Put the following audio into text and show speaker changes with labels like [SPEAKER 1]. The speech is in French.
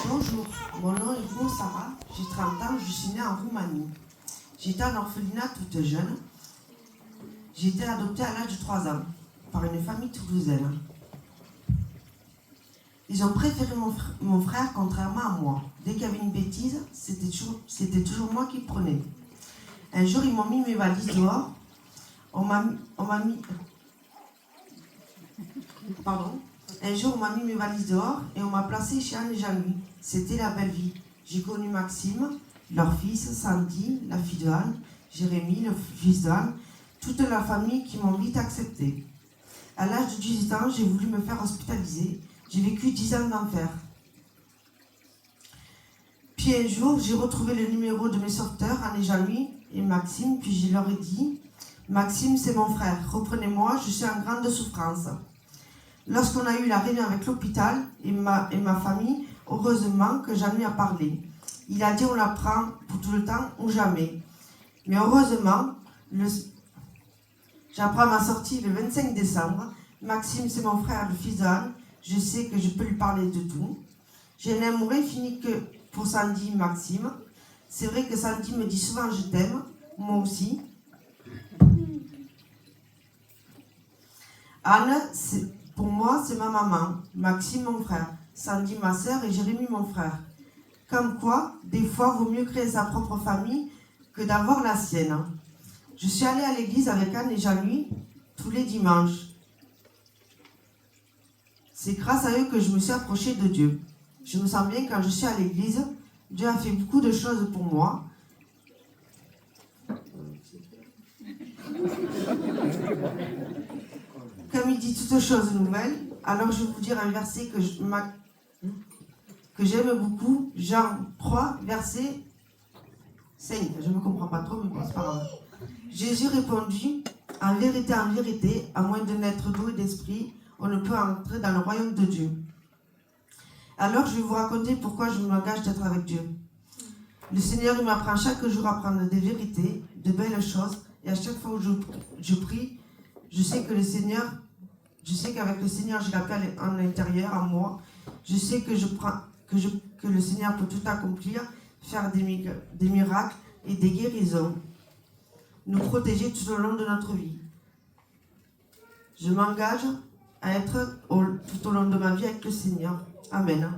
[SPEAKER 1] Bonjour, mon nom est Bruno Sarah, j'ai 30 ans, je suis née en Roumanie. J'étais en orphelinat toute jeune. J'ai été adoptée à l'âge de 3 ans par une famille toulousaine. Ils ont préféré mon frère contrairement à moi. Dès qu'il y avait une bêtise, c'était toujours moi qui prenais. Un jour, ils m'ont mis mes valises dehors. Un jour, on m'a mis mes valises dehors et on m'a placé chez Anne et Jean-Louis. C'était la belle vie. J'ai connu Maxime, leur fils, Sandy, la fille de Anne, Jérémy, le fils d'Anne, toute la famille qui m'ont vite accepté. À l'âge de 18 ans, j'ai voulu me faire hospitaliser. J'ai vécu 10 ans d'enfer. Puis un jour, j'ai retrouvé le numéro de mes sauveteurs, Anne et Jean-Louis et Maxime, puis je leur ai dit « Maxime, c'est mon frère, reprenez-moi, je suis en grande souffrance ». Lorsqu'on a eu la réunion avec l'hôpital et ma famille, heureusement que Jean-Louis a parlé. Il a dit on la prend pour tout le temps ou jamais. Mais heureusement, j'apprends ma sortie le 25 décembre. Maxime, c'est mon frère, le fils d'Anne. Je sais que je peux lui parler de tout. J'ai un amour infini que pour Sandy et Maxime. C'est vrai que Sandy me dit souvent je t'aime, moi aussi. Anne, pour moi, c'est ma maman, Maxime, mon frère, Sandy, ma sœur, et Jérémy, mon frère. Comme quoi, des fois, vaut mieux créer sa propre famille que d'avoir la sienne. Je suis allée à l'église avec Anne et Jean-Louis tous les dimanches. C'est grâce à eux que je me suis approchée de Dieu. Je me sens bien quand je suis à l'église. Dieu a fait beaucoup de choses pour moi. Comme il dit toutes choses nouvelles, alors je vais vous dire un verset que j'aime beaucoup, Jean 3, verset 5. Je ne me comprends pas trop, mais bon, c'est pas grave. Jésus répondit, en vérité, à moins de naître d'eau et d'esprit, on ne peut entrer dans le royaume de Dieu. Alors je vais vous raconter pourquoi je m'engage d'être avec Dieu. Le Seigneur, il m'apprend chaque jour à apprendre des vérités, de belles choses, et à chaque fois où je prie, je sais qu'avec le Seigneur, j'ai la paix en l'intérieur, en moi. Je sais que le Seigneur peut tout accomplir, faire des miracles et des guérisons, nous protéger tout au long de notre vie. Je m'engage à être tout au long de ma vie avec le Seigneur. Amen.